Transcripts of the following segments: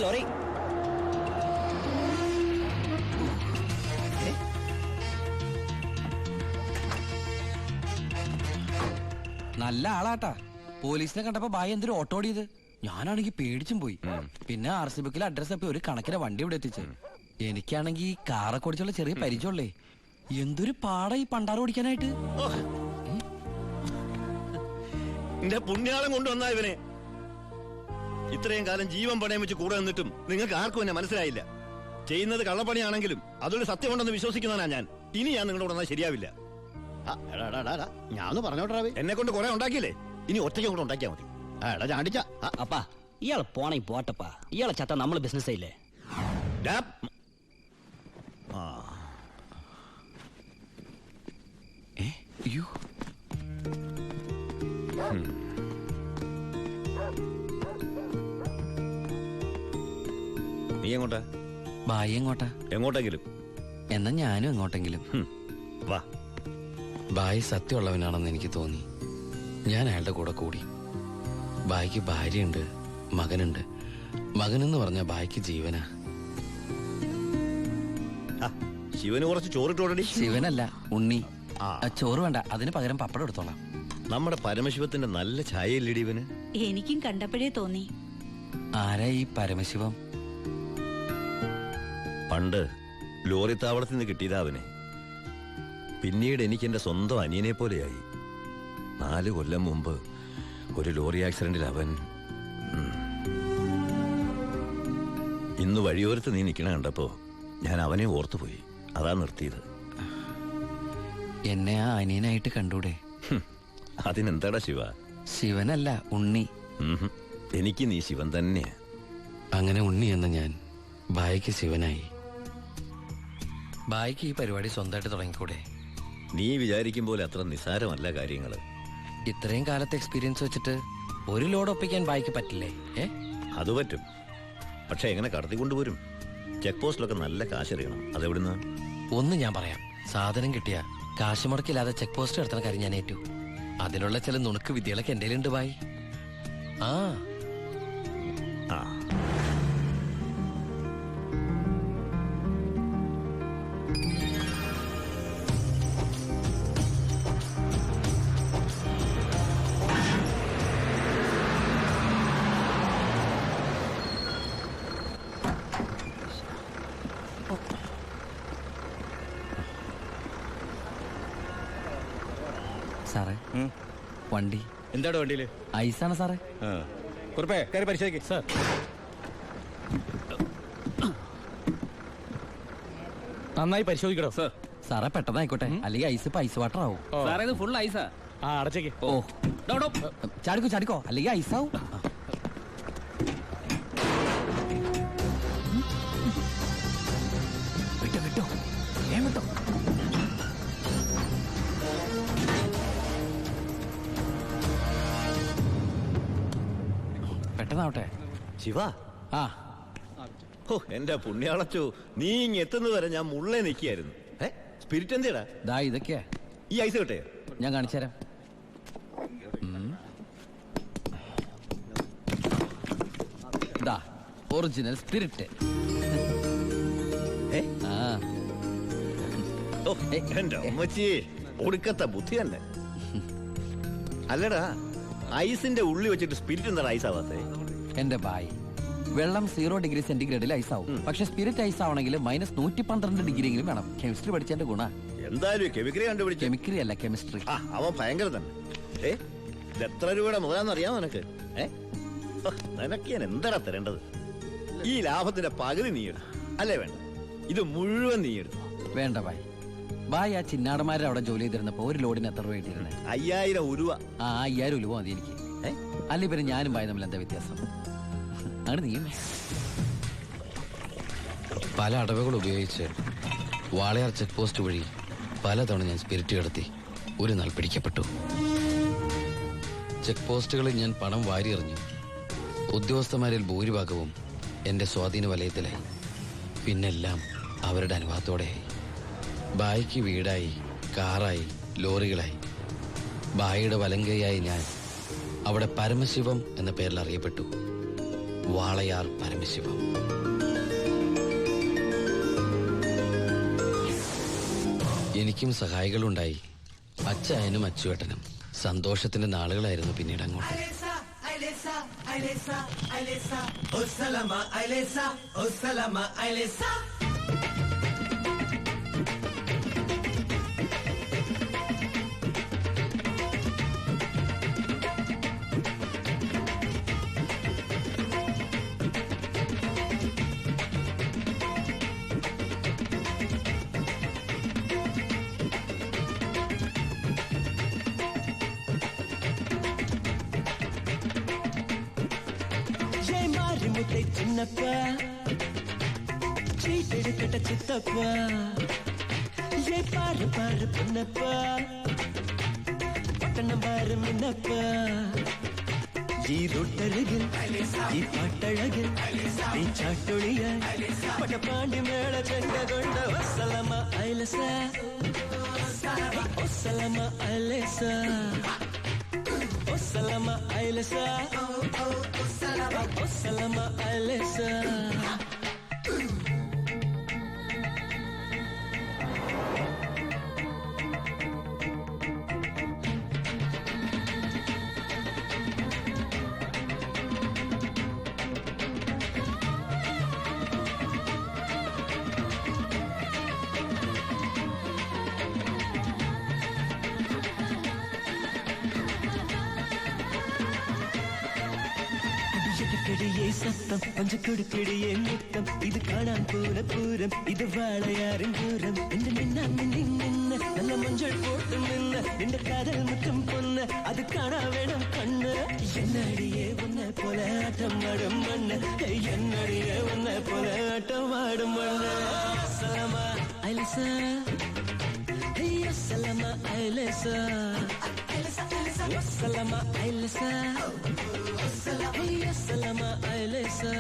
Lorry. നല്ല ആളാട്ടാ. പോലീസിനെ കണ്ടപ്പോ ബായി എന്തൊരു ഓട്ടോ ഓടിയത്. ഞാനാണെങ്കി പേടിച്ചും പോയി. പിന്നെ RC ബുക്കിൽ അഡ്രസ് അപ്പൊ ഒരു കണക്കിന് വണ്ടി ഇവിടെ എത്തിച്ചു. എനിക്കാണെങ്കി കാറൊക്കെ ഓടിച്ചുള്ള ചെറിയ പരിചയമുള്ളേ. എന്തൊരു പാടാ ഈ പണ്ടാറ് ഓടിക്കാനായിട്ട്. എന്റെ പുണ്യാളം കൊണ്ടുവന്നാ ഇവനെ. ഇത്രയും കാലം ജീവൻ പണയം വെച്ച് കൂടെ നിന്നിട്ടും നിങ്ങൾക്ക് ആർക്കും എന്നെ മനസ്സിലായില്ല. ചെയ്യുന്നത് കള്ളപ്പണിയാണെങ്കിലും അതൊരു സത്യമുണ്ടെന്ന് വിശ്വസിക്കുന്നവനാ ഞാൻ. ഇനി ഞാൻ നിങ്ങളോട് വന്നാൽ ശരിയാവില്ല. ഞാൻ പറഞ്ഞോട്ടെ, എന്നെ കൊണ്ട് കുറെ ഉണ്ടാക്കിയില്ലേ, ഇനി ഒറ്റയ്ക്ക് കൂടെ ഉണ്ടാക്കിയാ മതി. ചാണ്ടിച്ച അപ്പാ, ഇയാള് പോണേ പോട്ടപ്പാ. ഇയാളെ ചത്ത നമ്മള് ബിസിനസ് ഇല്ലേ. നീ എങ്ങോട്ടാ? ബായി എങ്ങോട്ടാ? എങ്ങോട്ടെങ്കിലും. എന്നാ ഞാനും എങ്ങോട്ടെങ്കിലും. വാ. ബായി സത്യമുള്ളവനാണെന്ന് എനിക്ക് തോന്നി. ഞാൻ അയാളുടെ കൂടെ കൂടി. ബായിക്ക് ഭാര്യയുണ്ട്, മകനുണ്ട്. മകനെന്ന് പറഞ്ഞ ബായിക്ക് ജീവനാ. ശിവന് കുറച്ച് ചോറിട്ടോടി. ശിവനല്ല, ഉണ്ണി. ചോറ് വേണ്ട, അതിന് പകരം പപ്പടം എടുത്തോളാം. നമ്മുടെ പരമശിവത്തിന്റെ നല്ല ഛായയില്ലടി ഇവന്. എനിക്കും കണ്ടപ്പോഴേ തോന്നി. ആരാ ഈ പരമശിവം? പണ്ട് ലോറി താവളത്തിൽ നിന്ന് കിട്ടിയതാ അവനെ. പിന്നീട് എനിക്ക് എന്റെ സ്വന്തം അനിയനെ പോലെയായി. 4 കൊല്ലം മുമ്പ് ഒരു ലോറി ആക്സിഡന്റിൽ അവൻ. ഇന്ന് വഴിയോരത്ത് നീ നിൽക്കണ കണ്ടപ്പോ ഞാൻ അവനെ ഓർത്തുപോയി. അതാ നിർത്തിയത്. എന്നെ ആ അനിയനായിട്ട് കണ്ടൂടെ? അതിനെന്താടാ ശിവ? ശിവനല്ല, ഉണ്ണി. എനിക്ക് നീ ശിവൻ തന്നെയാ. അങ്ങനെ ഉണ്ണി എന്ന ഞാൻ ബായിക്ക് ശിവനായി. ബായിക്ക് ഈ പരിപാടി സ്വന്തമായിട്ട് തുടങ്ങിക്കൂടെ? നീ വിചാരിക്കും പോലെ അത്ര നിസാരമല്ല കാര്യങ്ങള്. ഇത്രയും കാലത്തെ എക്സ്പീരിയൻസ് വെച്ചിട്ട് ഒരു ലോഡ് ഒപ്പിക്കാൻ ബായിക്ക് പറ്റില്ലേ? അത് പറ്റും. പക്ഷെ എങ്ങനെ കടത്തിക്കൊണ്ടുവരും? ചെക്ക് പോസ്റ്റിലൊക്കെ നല്ല കാശറിയണം. അതെവിടുന്ന്? ഒന്ന് ഞാൻ പറയാം. സാധനം കിട്ടിയ കാശ് മുടക്കില്ലാതെ ചെക്ക് പോസ്റ്റ് എടുത്തുന്ന കാര്യം ഞാൻ ഏറ്റു. അതിനുള്ള ചില നുണുക്ക് വിദ്യകളൊക്കെ എന്റെ ഉണ്ട് ബായി. ആ സാറേ, വണ്ടി. എന്താണ് വണ്ടിയില്? ഐസാണ് സാറേ. കുറിപ്പേ കയറി പരിശോധിക്കും സാർ. നന്നായി പരിശോധിക്കണോ സാർ? സാറേ പെട്ടെന്നായിക്കോട്ടെ, അല്ലെങ്കിൽ ഐസ് ഇപ്പൊ ഐസ് വാട്ടർ ആവും. സാറേ ഇത് ഫുൾ ഐസാ. അടച്ചേക്ക്. ഓ ചാടിക്കോ ചാടിക്കോ, അല്ലെങ്കിൽ ഐസാവും. വിട്ടോ വിട്ടോ, വിട്ടോ. പെട്ടെന്നാവട്ടെ. ശിവ. എന്റെ പുണ്യാളച്ചോ, നീ ഇങ്ങ് എത്തുന്നത് വരെ ഞാൻ മുള്ളേ നിൽക്കായിരുന്നു. സ്പിരിറ്റ് എന്തിടാ? ദാ ഇതൊക്കെയാ. ഈ ഐസ് കിട്ടേ? ഞാൻ കാണിച്ചുതരാം. ദാ ഒറിജിനൽ സ്പിരിറ്റ്. എന്റെ അമ്മച്ചി, ഒടുക്കത്തെ ബുദ്ധി തന്നെ. അല്ലടാ, ഐസിന്റെ ഉള്ളി വെച്ചിട്ട് സ്പിരിറ്റ് എന്താ ഐസ് ആവാത്തേ? എന്റെ ബായ്, വെള്ളം 0 ഡിഗ്രി സെന്റിഗ്രേഡിൽ ഐസ് ആവും. പക്ഷെ സ്പിരിറ്റ് ഐസ് ആവണമെങ്കിൽ -112 ഡിഗ്രിയെങ്കിലും വേണം. കെമിസ്ട്രി പഠിച്ചതിന്റെ ഗുണ. എന്തായാലും കെമിക്കറി കണ്ടുപിടിച്ചു. കെമിക്കറി അല്ല, കെമിസ്ട്രി. അവൻ ഭയങ്കര തന്നെ. ഇത് എത്ര രൂപയുടെ മുതലാന്ന് അറിയാമോ നിനക്ക്? നിനക്ക് ഞാൻ എന്താടാ തരേണ്ടത്? ഈ ലാഭത്തിന്റെ പകുതി നീ എടുത്തു അല്ലേ? വേണ്ട, ഇത് മുഴുവൻ നീ എടുത്തു. വേണ്ട ബായ്. ബായ്, ആ ചിന്നാടന്മാരെ അവിടെ ജോലി ചെയ്തിരുന്നപ്പോ ഒരു ലോഡിന് എത്ര രൂപ കിട്ടിയിരുന്നത്? 5000 ഉരുവ. 5000 ഉലുവ മതി എനിക്ക്. അല്ല, ഇവര് ഞാനും ബായ് തമ്മിൽ എന്താ വ്യത്യാസം? അങ്ങനെ നീ പല അടവുകൾ ഉപയോഗിച്ച് വാളയാർ ചെക്ക് പോസ്റ്റ് വഴി പലതവണ ഞാൻ സ്പിരിറ്റ് കടത്തി. ഒരു നാൾ പിടിക്കപ്പെട്ടു. ചെക്ക് പോസ്റ്റുകളിൽ ഞാൻ പണം വാരിയെറിഞ്ഞു. ഉദ്യോഗസ്ഥന്മാരിൽ ഭൂരിഭാഗവും എന്റെ സ്വാധീന വലയത്തിലായി. പിന്നെല്ലാം അവരുടെ അനുവാദത്തോടെയായി. ബായിക്ക് വീടായി, കാറായി, ലോറികളായി. ബായിയുടെ വലങ്കയായി ഞാൻ അവിടെ പരമശിവം എന്ന പേരിൽ അറിയപ്പെട്ടു. വാളയാർ പരമശിവം. എനിക്കും സഹായികളുണ്ടായി. അച്ചായനും അച്ചുവേട്ടനും. സന്തോഷത്തിന്റെ നാളുകളായിരുന്നു പിന്നീട് അങ്ങോട്ട്. சின்னப்பா சீட்டெடுக்கட்ட சித்தப்பா ஏ பாரு பாரு பொன்னப்பா பட்டணம் பாரு மின்னப்பா ஈரொட்டருகில் ഈ പാട്ടഴകിൽ നീ ചാട്ടൊളിയായി പട്ടപ്പാണ്ടി മേള ചെണ്ട കൊണ്ട ഒസലമ ഐലസ ഒസലമ ഐലസ ഒസലമ ഐലസ ഒസലമ ഐലസ കിടിയേ സത്തം പഞ്ചക്കൊടുക്കിടിയേ മുത്തം ഇത് കാണാൻ പോലെ പൂരം ഇത് വാളയാറിൻ പൂരം എന്റെ മിന്നാൻ നിന്നെ നല്ല മഞ്ചൾ പോട്ട് നിന്ന് നിന്റെ കാതൽ മുറ്റം പൊന്ന് അത് കാണാ വേണം കണ്ണ് എന്നടിയെ ഒന്നെ പോലെ ആട്ടം വാടും മണ്ണ് എന്നടിയെ ഒന്നെ പോലെ ആട്ടം വാടും മണ്ണ് സലമ ഐലസ സലമ ഐലസ സലമ ഐലസ Salama Ailesa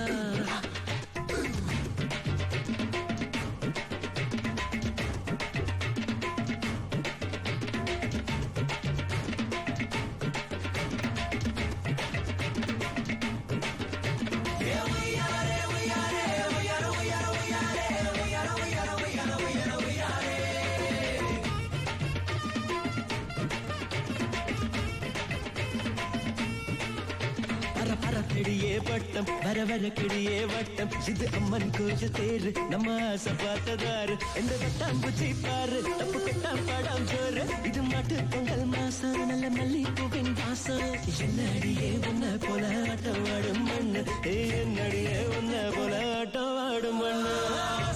கிடியே வட்டம் வர வர கிடியே வட்டம் இது அம்மன் கோயில் தேரு நம்ம ஆசை பார்த்ததாரு எந்த வட்டாம்பூச்சி பாரு தப்பு கட்டாம் பாடாம் சோறு இது மாட்டு பொங்கல் மாசம் நல்ல மல்லிப்பூவின் வாசம் என்னடியே உன்ன போல ஆட்டம் வாடும் மண்ணு என்னடியே உன்ன போல ஆட்டம் வாடும் மண்ணு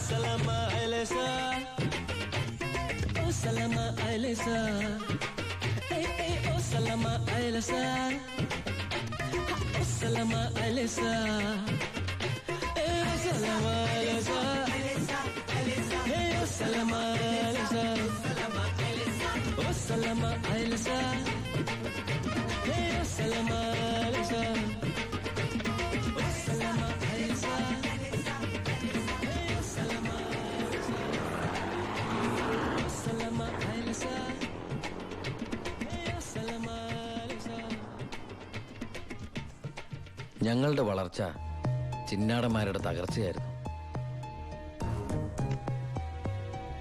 சலமா ஐலசா ஓ சலமா ஐலசா ஓ சலமா ஐலசா Salama Ailesa Salama Ailesa Hey oh Salama Ailesa Oh Salama Ailesa Hey oh Salama Ailesa Oh Salama Ailesa Hey oh Salama Ailesa Oh Salama Ailesa Hey oh Salama Ailesa. ഞങ്ങളുടെ വളർച്ച ചിന്നാടന്മാരുടെ തകർച്ചയായിരുന്നു.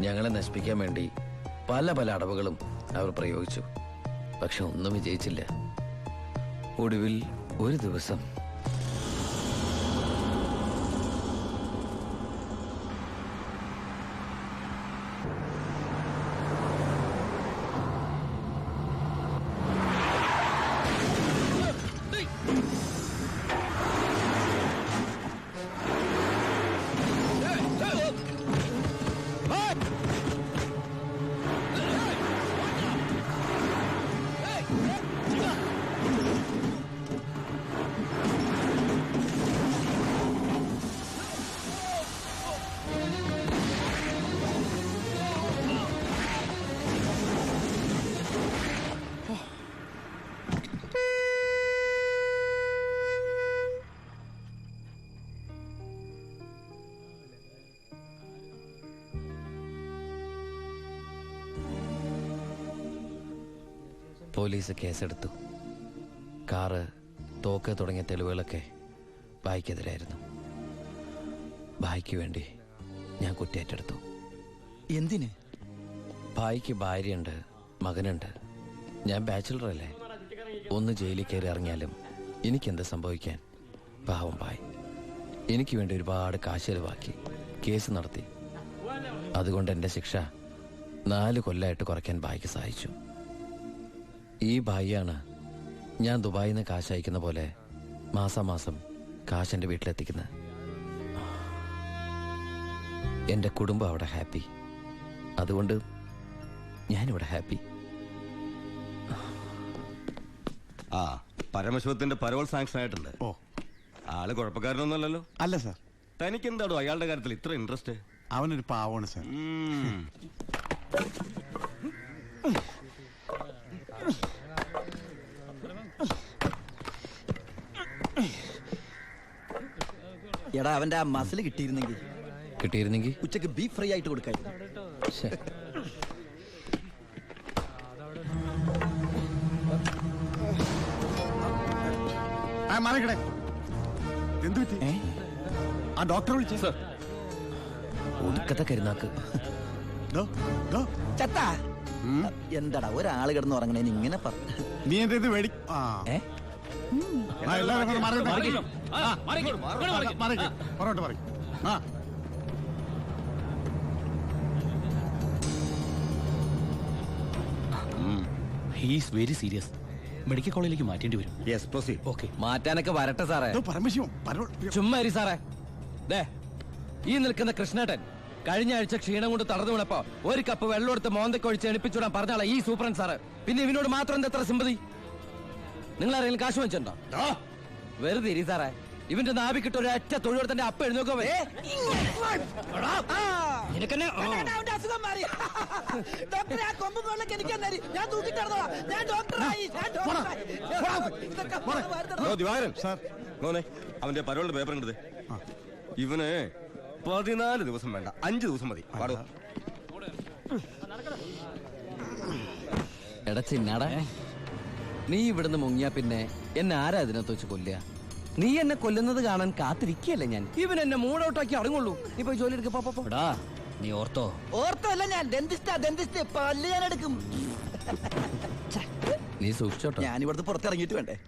ഞങ്ങളെ നശിപ്പിക്കാൻ വേണ്ടി പല പല അടവുകളും അവർ പ്രയോഗിച്ചു. പക്ഷെ ഒന്നും വിജയിച്ചില്ല. ഒടുവിൽ ഒരു ദിവസം പോലീസ് കേസെടുത്തു. കാറ്, തോക്ക് തുടങ്ങിയ തെളിവുകളൊക്കെ ഭായിക്കെതിരായിരുന്നു. ഭായിക്ക് വേണ്ടി ഞാൻ കുറ്റേറ്റെടുത്തു. എന്തിന്? ഭായിക്ക് ഭാര്യയുണ്ട്, മകനുണ്ട്. ഞാൻ ബാച്ചിലറല്ലേ. ഒന്ന് ജയിലിൽ കയറി ഇറങ്ങിയാലും എനിക്കെന്ത് സംഭവിക്കാൻ? പാവം ഭായ് എനിക്ക് വേണ്ടി ഒരുപാട് കാശ് ചെലവാക്കി കേസ് നടത്തി. അതുകൊണ്ട് എൻ്റെ ശിക്ഷ 4 കൊല്ലമായിട്ട് കുറയ്ക്കാൻ ഭായിക്ക് സഹായിച്ചു. ഈ ഭായിയാണ് ഞാൻ ദുബായിൽ നിന്ന് കാശ് അയക്കുന്ന പോലെ മാസാമാസം കാശ് എൻ്റെ വീട്ടിലെത്തിക്കുന്നത്. എൻ്റെ കുടുംബം അവിടെ ഹാപ്പി. അതുകൊണ്ട് ഞാനിവിടെ ഹാപ്പി. ആ പരമശിവത്തിന്റെ പരോൾ സാങ്ഷൻ ആയിട്ടുണ്ട്. ഓ, ആള് കുഴപ്പക്കാരനൊന്നുമല്ലല്ലോ. അല്ല സാർ, തനിക്ക് എന്താണോ അയാളുടെ കാര്യത്തിൽ ഇത്ര ഇൻട്രസ്റ്റ്? അവനൊരു പാവമാണ് സാർ. എടാ അവന്റെ ആ മസിൽ കിട്ടിയിരുന്നെങ്കിൽ ഉച്ചക്ക് ബീഫ് ഫ്രൈ ആയിട്ട് കൊടുക്കായിരുന്നു. ശ്ശെ. മാറിക്കടേ. എന്ത് പറ്റി? ആ ഡോക്ടറെ വിളിച്ചു സാർ. ഒടുക്കത്തെ കരുനാക്ക്. ചത്താ എന്താടാ ഒരാള് കിടന്ന് ഉറങ്ങണേന് ഇങ്ങനെ പറഞ്ഞു? നീ എന്റെ ഇത് മേടി. ആ എല്ലാവരും കൂടെ മാറിക്കട്ടെ. പുറകോട്ട് മാറി. ആ ഹീസ് വെരി സീരിയസ്. മെഡിക്കൽ കോളേജിലേക്ക് മാറ്റേണ്ടി വരും. Yes proceed. ഓക്കെ. മാറ്റാനൊക്കെ വരട്ടെ സാറേ. ഇത് പരമശിവം പരോൾ. ചുമ്മാ ഇരി സാറേ. ദേ ഈ നിൽക്കുന്ന കൃഷ്ണേട്ടൻ കഴിഞ്ഞ ആഴ്ച ക്ഷീണം കൊണ്ട് തളർന്നു വീണപ്പോ 1 കപ്പ് വെള്ളം എടുത്ത് മോന്തക്കൊഴിച്ച് എണിപ്പിച്ചുവിടാൻ പറഞ്ഞാളാ ഈ സൂപ്രണ്ട് സാറ്. പിന്നെ ഇവനോട് മാത്രം എന്താ എത്ര സിമ്പതി? നിങ്ങൾ ആരെങ്കിലും കാശ് വെച്ചിട്ടുണ്ടോ? വെറുതെ ഇരി സാറേ. ഇവന്റെ നാവിക്കിട്ട് ഒരൊറ്റ തൊഴിലെടുത്തന്റെ അപ്പ എഴുന്നേക്കോ. അവന്റെ പരോളിന്റെ പേപ്പർ ഉണ്ട്. ഇവന് 14 ദിവസം വേണ്ട, 5 ദിവസം മതി. പാടോ. എടാ ചിന്നാടാ, നീ ഇവിടുന്ന് മുങ്ങിയാ പിന്നെ എന്നെ ആരാ ഇതിനകത്ത് വെച്ച് കൊല്ലുക? നീ എന്നെ കൊല്ലുന്നത് കാണാൻ കാത്തിരിക്കല്ലേ ഞാൻ. ഇവൻ എന്നെ മൂടൗട്ടാക്കി അടങ്ങുള്ളൂ. നീ പോയി ജോലി എടുക്ക. പോ. എടാ നീ ഓർത്തോ? ഓർത്തല്ല ഞാൻ ഡെന്റിസ്റ്റ് പല്ല് ഞാൻ എടുക്കും. നീ സൂക്ഷിച്ചോട്ടോ. ഞാൻ ഇവിടുന്ന് പുറത്തിറങ്ങിയിട്ട് വേണ്ടേ?